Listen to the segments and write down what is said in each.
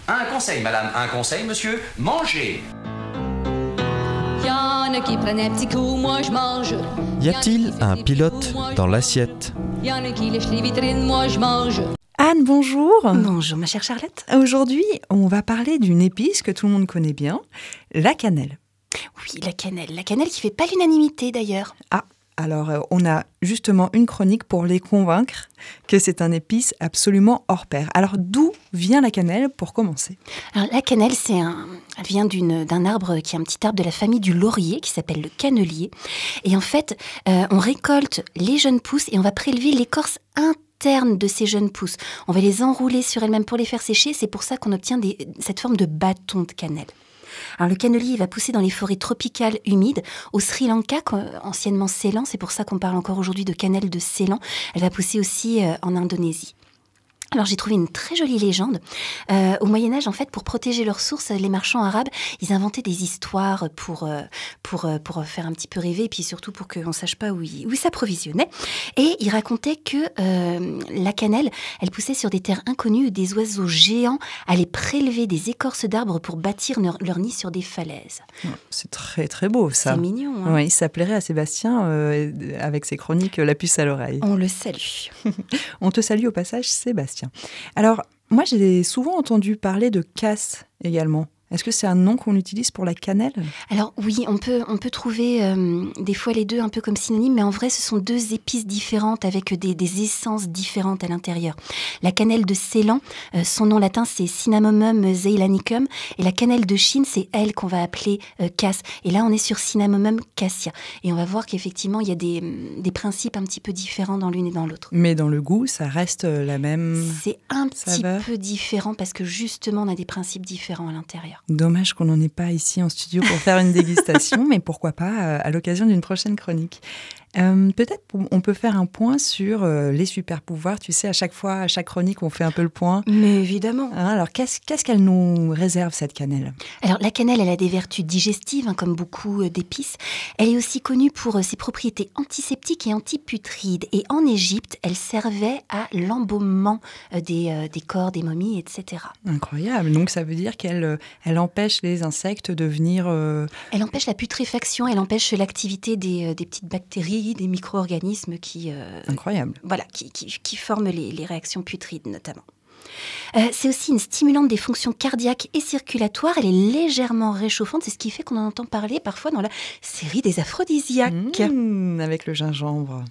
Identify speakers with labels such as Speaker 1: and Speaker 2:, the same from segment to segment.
Speaker 1: Un conseil, madame, un conseil, monsieur, mangez.
Speaker 2: Y'en a qui prennent un petit coup, moi je mange.
Speaker 3: Y a-t-il un pilote dans l'assiette?
Speaker 2: Y'en a qui lèchent les vitrines, moi je mange.
Speaker 4: Anne, bonjour.
Speaker 5: Bonjour ma chère Charlotte.
Speaker 4: Aujourd'hui, on va parler d'une épice que tout le monde connaît bien, la cannelle.
Speaker 5: Oui, la cannelle qui fait pas l'unanimité d'ailleurs.
Speaker 4: Ah, alors on a justement une chronique pour les convaincre que c'est un épice absolument hors pair. Alors d'où vient la cannelle pour commencer?
Speaker 5: Alors, la cannelle, elle vient d'un arbre qui est un petit arbre de la famille du laurier qui s'appelle le cannelier. Et en fait, on récolte les jeunes pousses et on va prélever l'écorce interne de ces jeunes pousses. On va les enrouler sur elles-mêmes pour les faire sécher. C'est pour ça qu'on obtient cette forme de bâton de cannelle. Alors, le cannelier, il va pousser dans les forêts tropicales humides, au Sri Lanka, anciennement Ceylan. C'est pour ça qu'on parle encore aujourd'hui de cannelle de Ceylan. Elle va pousser aussi en Indonésie. Alors, j'ai trouvé une très jolie légende. Au Moyen-Âge, en fait, pour protéger leurs sources, les marchands arabes, ils inventaient des histoires pour faire un petit peu rêver, et puis surtout pour qu'on ne sache pas où ils s'approvisionnaient. Et ils racontaient que la cannelle, elle poussait sur des terres inconnues où des oiseaux géants allaient prélever des écorces d'arbres pour bâtir leur nid sur des falaises.
Speaker 4: C'est très très beau ça.
Speaker 5: C'est mignon, hein.
Speaker 4: Oui, ça plairait à Sébastien avec ses chroniques La puce à l'oreille.
Speaker 5: On le salue.
Speaker 4: On te salue au passage, Sébastien. Alors, moi j'ai souvent entendu parler de casse également. Est-ce que c'est un nom qu'on utilise pour la cannelle?
Speaker 5: Alors oui, on peut trouver des fois les deux un peu comme synonymes, mais en vrai, ce sont deux épices différentes avec des essences différentes à l'intérieur. La cannelle de Ceylan, son nom latin, c'est Cinnamomum zeylanicum, et la cannelle de Chine, c'est elle qu'on va appeler casse. Et là, on est sur Cinnamomum cassia. Et on va voir qu'effectivement, il y a des principes un petit peu différents dans l'une et dans l'autre.
Speaker 4: Mais dans le goût, ça reste la même.
Speaker 5: C'est un petit
Speaker 4: saveur.
Speaker 5: peu différent parce que justement, on a des principes différents à l'intérieur.
Speaker 4: Dommage qu'on n'en ait pas ici en studio pour faire une dégustation, mais pourquoi pas à l'occasion d'une prochaine chronique. Peut-être on peut faire un point sur les super pouvoirs. Tu sais, à chaque fois, à chaque chronique, on fait un peu le point.
Speaker 5: Mais évidemment.
Speaker 4: Hein, alors, qu'est-ce qu'elle nous réserve, cette cannelle?
Speaker 5: Alors, la cannelle, elle a des vertus digestives, comme beaucoup d'épices. Elle est aussi connue pour ses propriétés antiseptiques et antiputrides. Et en Égypte, elle servait à l'embaumement des corps, des momies, etc.
Speaker 4: Incroyable. Donc, ça veut dire qu'elle empêche les insectes de venir...
Speaker 5: Elle empêche la putréfaction, elle empêche l'activité des petites bactéries, des micro-organismes qui...
Speaker 4: Incroyable.
Speaker 5: Voilà, qui forment les réactions putrides, notamment. C'est aussi une stimulante des fonctions cardiaques et circulatoires. Elle est légèrement réchauffante. C'est ce qui fait qu'on en entend parler parfois dans la série des aphrodisiaques.
Speaker 4: Avec le gingembre.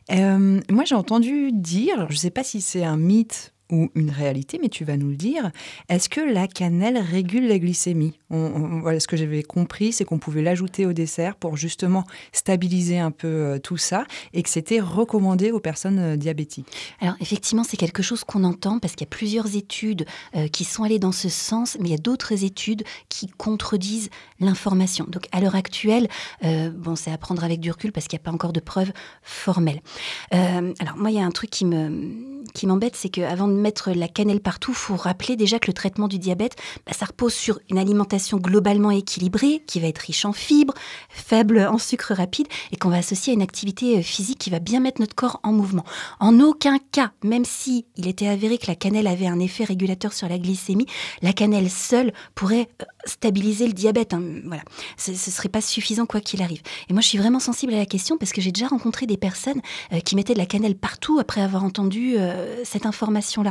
Speaker 4: Moi, j'ai entendu dire, alors je ne sais pas si c'est un mythe ou une réalité, mais tu vas nous le dire, est-ce que la cannelle régule la glycémie? Voilà, ce que j'avais compris, c'est qu'on pouvait l'ajouter au dessert pour justement stabiliser un peu tout ça et que c'était recommandé aux personnes diabétiques.
Speaker 5: Alors effectivement, c'est quelque chose qu'on entend parce qu'il y a plusieurs études qui sont allées dans ce sens, mais il y a d'autres études qui contredisent l'information. Donc à l'heure actuelle, c'est à prendre avec du recul parce qu'il n'y a pas encore de preuves formelles. Alors moi, il y a un truc qui m'embête, c'est qu'avant de mettre la cannelle partout, il faut rappeler déjà que le traitement du diabète, ça repose sur une alimentation globalement équilibrée, qui va être riche en fibres, faible en sucre rapide, et qu'on va associer à une activité physique qui va bien mettre notre corps en mouvement. En aucun cas, même si il était avéré que la cannelle avait un effet régulateur sur la glycémie, la cannelle seule pourrait stabiliser le diabète. Voilà. Ce ne serait pas suffisant quoi qu'il arrive. Et moi, je suis vraiment sensible à la question parce que j'ai déjà rencontré des personnes qui mettaient de la cannelle partout après avoir entendu cette information-là.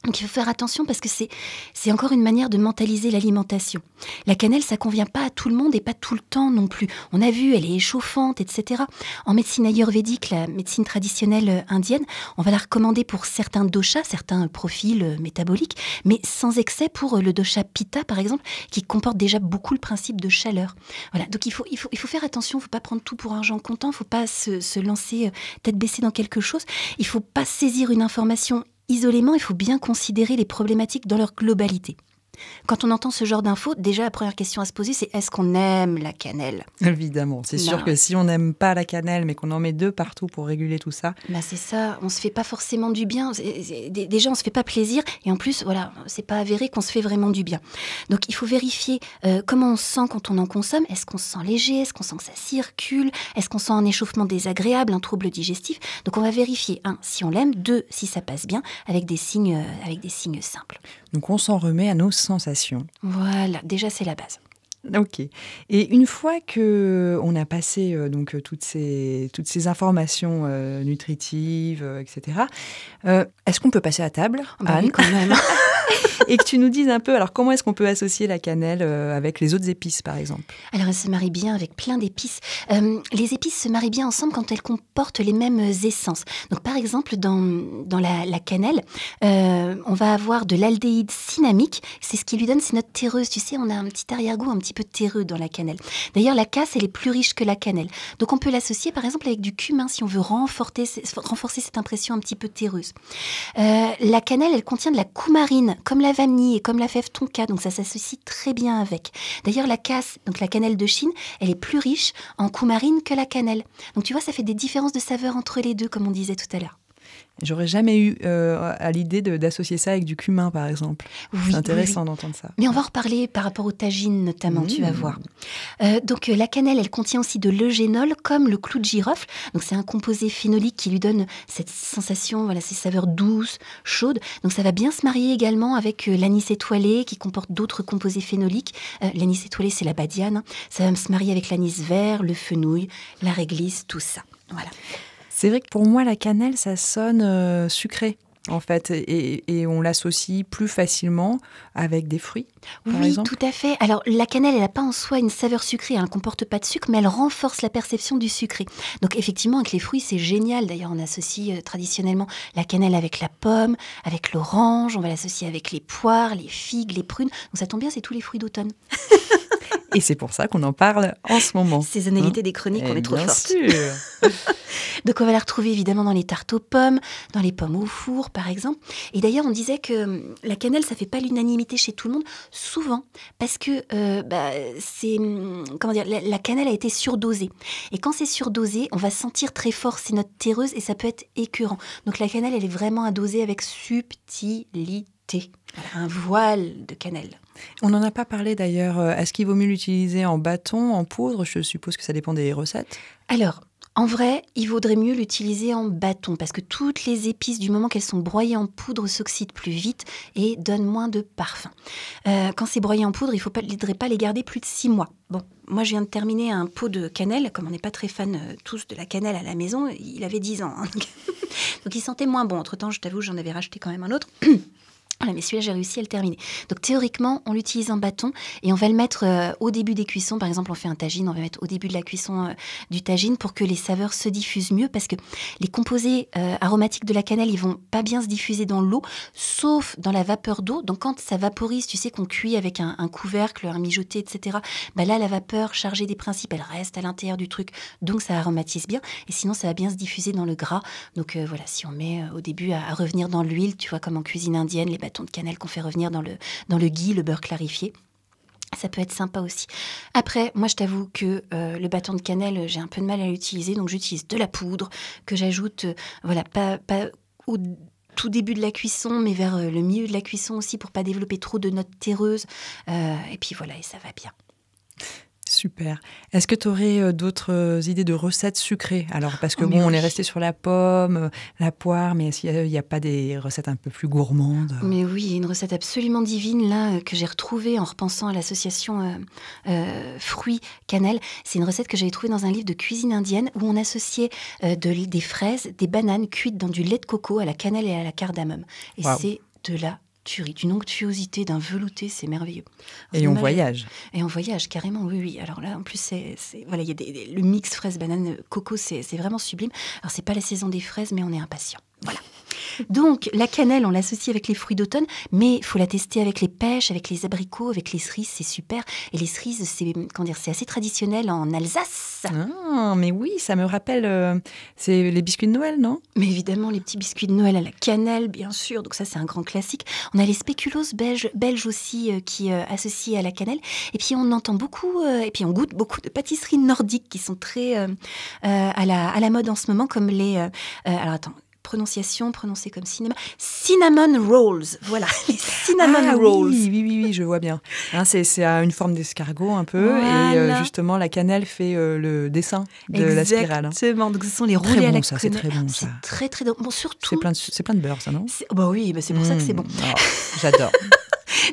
Speaker 5: Donc il faut faire attention parce que c'est encore une manière de mentaliser l'alimentation. La cannelle, ça convient pas à tout le monde et pas tout le temps non plus. On a vu, elle est échauffante, etc. En médecine ayurvédique, la médecine traditionnelle indienne, on va la recommander pour certains doshas, certains profils métaboliques, mais sans excès pour le dosha pitta, par exemple, qui comporte déjà beaucoup le principe de chaleur. Voilà, donc il faut faire attention, il ne faut pas prendre tout pour argent comptant, il ne faut pas se lancer tête baissée dans quelque chose, il ne faut pas saisir une information isolément, il faut bien considérer les problématiques dans leur globalité. Quand on entend ce genre d'infos, déjà la première question à se poser, c'est est-ce qu'on aime la cannelle ?
Speaker 4: Évidemment, c'est sûr que si on n'aime pas la cannelle, mais qu'on en met 2 partout pour réguler tout ça...
Speaker 5: C'est ça, on se fait pas forcément du bien. Déjà, on se fait pas plaisir. Et en plus, voilà, c'est pas avéré qu'on se fait vraiment du bien. Donc, il faut vérifier comment on se sent quand on en consomme. Est-ce qu'on se sent léger ? Est-ce qu'on sent que ça circule ? Est-ce qu'on sent un échauffement désagréable, un trouble digestif ? Donc, on va vérifier, 1, si on l'aime, 2, si ça passe bien, avec des signes simples.
Speaker 4: Donc, on s'en remet à nos sensations.
Speaker 5: Voilà, déjà, c'est la base.
Speaker 4: Ok. Et une fois qu'on a passé toutes ces informations nutritives, etc., est-ce qu'on peut passer à table, Anne,
Speaker 5: oui, quand même.
Speaker 4: Et que tu nous dises un peu, alors comment est-ce qu'on peut associer la cannelle avec les autres épices, par exemple ?
Speaker 5: Alors, elle se marie bien avec plein d'épices. Les épices se marient bien ensemble quand elles comportent les mêmes essences. Donc, par exemple, dans la cannelle, on va avoir de l'aldéhyde cinnamique. C'est ce qui lui donne ses notes terreuses. Tu sais, on a un petit arrière-goût un petit peu terreux dans la cannelle. D'ailleurs, la casse, elle est plus riche que la cannelle. Donc, on peut l'associer, par exemple, avec du cumin si on veut renforcer cette impression un petit peu terreuse. La cannelle, elle contient de la coumarine, comme la vanille et comme la fève tonka, donc ça s'associe très bien avec. D'ailleurs, la casse, donc la cannelle de Chine, elle est plus riche en coumarine que la cannelle. Donc tu vois, ça fait des différences de saveur entre les deux, comme on disait tout à l'heure.
Speaker 4: J'aurais jamais eu à l'idée d'associer ça avec du cumin, par exemple.
Speaker 5: Oui,
Speaker 4: c'est intéressant d'entendre ça.
Speaker 5: Mais on va en reparler par rapport aux tagines, notamment, tu vas voir. Donc, la cannelle, elle contient aussi de l'eugénol, comme le clou de girofle. Donc, c'est un composé phénolique qui lui donne cette sensation, voilà, ces saveurs douces, chaudes. Donc, ça va bien se marier également avec l'anis étoilé, qui comporte d'autres composés phénoliques. L'anis étoilé, c'est la badiane. Ça va se marier avec l'anis vert, le fenouil, la réglisse, tout ça. Voilà.
Speaker 4: C'est vrai que pour moi, la cannelle, ça sonne sucré, en fait, et on l'associe plus facilement avec des fruits, par exemple.
Speaker 5: Oui, tout à fait. Alors, la cannelle, elle n'a pas en soi une saveur sucrée, elle ne comporte pas de sucre, mais elle renforce la perception du sucré. Donc, effectivement, avec les fruits, c'est génial. D'ailleurs, on associe traditionnellement la cannelle avec la pomme, avec l'orange, on va l'associer avec les poires, les figues, les prunes. Donc, ça tombe bien, c'est tous les fruits d'automne.
Speaker 4: Et c'est pour ça qu'on en parle en ce moment.
Speaker 5: Saisonnalité des chroniques, on est trop forte.
Speaker 4: Bien sûr.
Speaker 5: Donc, on va la retrouver évidemment dans les tartes aux pommes, dans les pommes au four, par exemple. Et d'ailleurs, on disait que la cannelle, ça ne fait pas l'unanimité chez tout le monde, souvent, parce que la cannelle a été surdosée. Et quand c'est surdosé, on va sentir très fort ces notes terreuses et ça peut être écœurant. Donc, la cannelle, elle est vraiment à doser avec subtilité. Voilà, un voile de cannelle.
Speaker 4: On n'en a pas parlé d'ailleurs. Est-ce qu'il vaut mieux l'utiliser en bâton, en poudre ? Je suppose que ça dépend des recettes.
Speaker 5: Alors, en vrai, il vaudrait mieux l'utiliser en bâton parce que toutes les épices, du moment qu'elles sont broyées en poudre, s'oxydent plus vite et donnent moins de parfum. Quand c'est broyé en poudre, il ne faudrait pas les garder plus de 6 mois. Bon, moi, je viens de terminer un pot de cannelle. Comme on n'est pas très fans tous de la cannelle à la maison, il avait 10 ans. Hein. Donc, il sentait moins bon. Entre-temps, je t'avoue, j'en avais racheté quand même un autre. Voilà, mais celui-là, j'ai réussi à le terminer. Donc, théoriquement, on l'utilise en bâton et on va le mettre au début des cuissons. Par exemple, on fait un tagine, on va mettre au début de la cuisson du tagine pour que les saveurs se diffusent mieux parce que les composés aromatiques de la cannelle, ils vont pas bien se diffuser dans l'eau, sauf dans la vapeur d'eau. Donc, quand ça vaporise, tu sais qu'on cuit avec un couvercle, un mijoté, etc. Là, la vapeur chargée des principes, elle reste à l'intérieur du truc. Donc, ça aromatise bien. Et sinon, ça va bien se diffuser dans le gras. Donc, voilà, si on met au début à revenir dans l'huile, tu vois, comme en cuisine indienne, les bâtons de cannelle qu'on fait revenir dans le ghee, le beurre clarifié. Ça peut être sympa aussi. Après, moi, je t'avoue que le bâton de cannelle, j'ai un peu de mal à l'utiliser. Donc, j'utilise de la poudre que j'ajoute, pas au tout début de la cuisson, mais vers le milieu de la cuisson aussi pour pas développer trop de notes terreuses. Et puis voilà, et ça va bien.
Speaker 4: Super. Est-ce que tu aurais d'autres idées de recettes sucrées ? Alors, parce que on est resté sur la pomme, la poire, mais est-ce qu'il n'y a pas des recettes un peu plus gourmandes ?
Speaker 5: Mais oui, il y a une recette absolument divine là que j'ai retrouvée en repensant à l'association fruits-cannelle. C'est une recette que j'avais trouvée dans un livre de cuisine indienne où on associait des fraises, des bananes cuites dans du lait de coco à la cannelle et à la cardamome. Et c'est de la tuerie, d'une onctuosité, d'un velouté, c'est merveilleux. Alors,
Speaker 4: et on voyage.
Speaker 5: Et on voyage, carrément, oui. Alors là, en plus, voilà, il y a le mix fraise, banane, coco, c'est vraiment sublime. Alors, c'est pas la saison des fraises, mais on est impatient. Voilà. Donc, la cannelle, on l'associe avec les fruits d'automne, mais il faut la tester avec les pêches, avec les abricots, avec les cerises, c'est super. Et les cerises, c'est assez traditionnel en Alsace.
Speaker 4: Ah, mais oui, ça me rappelle, c'est les biscuits de Noël, non?
Speaker 5: Mais évidemment, les petits biscuits de Noël à la cannelle, bien sûr. Donc ça, c'est un grand classique. On a les spéculoos belges aussi qui associent à la cannelle. Et puis, on entend beaucoup, et puis on goûte beaucoup de pâtisseries nordiques qui sont très à la mode en ce moment, comme les... alors attends, prononcée comme cinnamon rolls. Voilà, les cinnamon rolls.
Speaker 4: Oui, je vois bien. Hein, c'est une forme d'escargot un peu,
Speaker 5: voilà.
Speaker 4: Et justement la cannelle fait le dessin de la spirale.
Speaker 5: Exactement, donc ce sont les roulés
Speaker 4: très
Speaker 5: à
Speaker 4: bon,
Speaker 5: la
Speaker 4: ça,
Speaker 5: cannelle.
Speaker 4: c'est très bon, ça.
Speaker 5: C'est très très bon, surtout.
Speaker 4: C'est plein de beurre, ça, non?
Speaker 5: Bah oui, c'est pour ça que c'est bon.
Speaker 4: Oh, j'adore.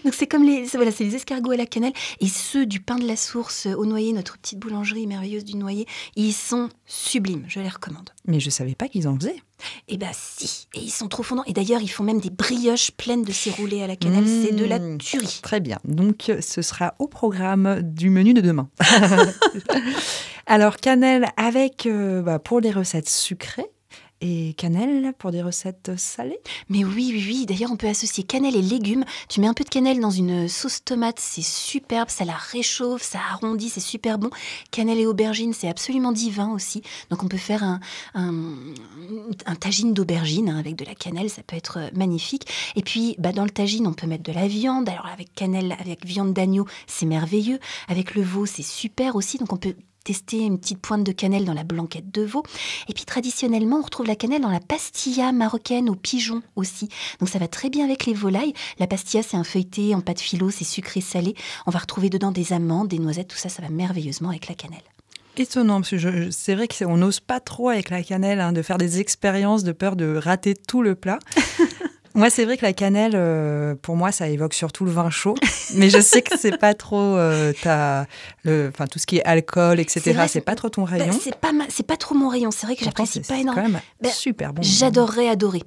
Speaker 5: Donc c'est comme c'est les escargots à la cannelle et ceux du pain de la source au noyer, notre petite boulangerie merveilleuse du noyer, ils sont sublimes, je les recommande.
Speaker 4: Mais je savais pas qu'ils en faisaient.
Speaker 5: Eh ben si, et ils sont trop fondants. Et d'ailleurs, ils font même des brioches pleines de ces roulés à la cannelle, c'est de la tuerie.
Speaker 4: Très bien, donc ce sera au programme du menu de demain. Alors cannelle avec, pour les recettes sucrées, et cannelle pour des recettes salées?
Speaker 5: Mais oui. D'ailleurs, on peut associer cannelle et légumes. Tu mets un peu de cannelle dans une sauce tomate, c'est superbe. Ça la réchauffe, ça arrondit, c'est super bon. Cannelle et aubergine, c'est absolument divin aussi. Donc, on peut faire un tagine d'aubergine avec de la cannelle. Ça peut être magnifique. Et puis, dans le tagine, on peut mettre de la viande. Alors, avec cannelle, avec viande d'agneau, c'est merveilleux. Avec le veau, c'est super aussi. Donc, on peut tester une petite pointe de cannelle dans la blanquette de veau. Et puis traditionnellement, on retrouve la cannelle dans la pastilla marocaine aux pigeons aussi. Donc ça va très bien avec les volailles. La pastilla, c'est un feuilleté en pâte filo, c'est sucré-salé. On va retrouver dedans des amandes, des noisettes, tout ça, ça va merveilleusement avec la cannelle.
Speaker 4: Étonnant, parce que c'est vrai qu'on n'ose pas trop avec la cannelle de faire des expériences de peur de rater tout le plat. Moi, c'est vrai que la cannelle, pour moi, ça évoque surtout le vin chaud. Mais je sais que c'est pas trop tout ce qui est alcool, etc. C'est pas trop ton rayon.
Speaker 5: C'est pas trop mon rayon. C'est vrai que j'apprécie pas énormément.
Speaker 4: C'est quand même super bon.
Speaker 5: J'adorerais adorer.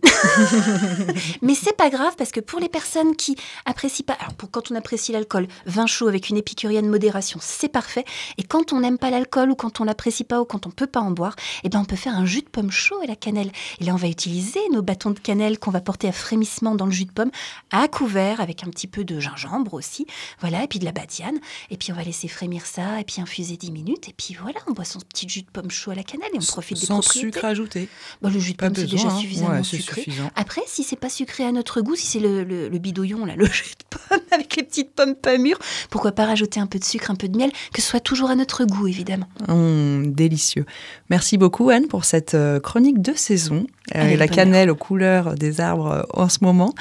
Speaker 5: Mais c'est pas grave parce que pour les personnes qui apprécient pas, alors quand on apprécie l'alcool, vin chaud avec une épicurienne modération, c'est parfait. Et quand on n'aime pas l'alcool ou quand on l'apprécie pas ou quand on peut pas en boire, on peut faire un jus de pomme chaud à la cannelle. Et là, on va utiliser nos bâtons de cannelle qu'on va porter à frémissement dans le jus de pomme, à couvert avec un petit peu de gingembre aussi, voilà, et puis de la badiane, et puis on va laisser frémir ça, et puis infuser 10 minutes, et puis voilà, on boit son petit jus de pomme chaud à la cannelle et on profite des propriétés.
Speaker 4: Sans sucre ajouté.
Speaker 5: Le jus de pomme, c'est déjà suffisamment
Speaker 4: sucré.
Speaker 5: Suffisant. Après, si c'est pas sucré à notre goût, si c'est le bidouillon, là, le jus de pomme avec les petites pommes pas mûres, pourquoi pas rajouter un peu de sucre, un peu de miel, que ce soit toujours à notre goût, évidemment.
Speaker 4: Délicieux. Merci beaucoup, Anne, pour cette chronique de saison. La cannelle aux couleurs des arbres en ce moment.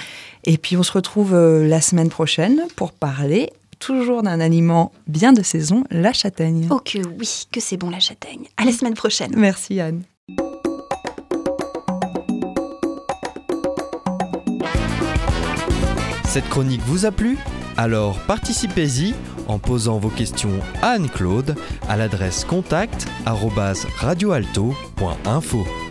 Speaker 4: Et puis on se retrouve la semaine prochaine pour parler toujours d'un aliment bien de saison, la châtaigne.
Speaker 5: Oh que oui, que c'est bon la châtaigne. À la semaine prochaine.
Speaker 4: Merci Anne.
Speaker 3: Cette chronique vous a plu ? Alors participez-y en posant vos questions à Anne-Claude à l'adresse contact@radioalto.info.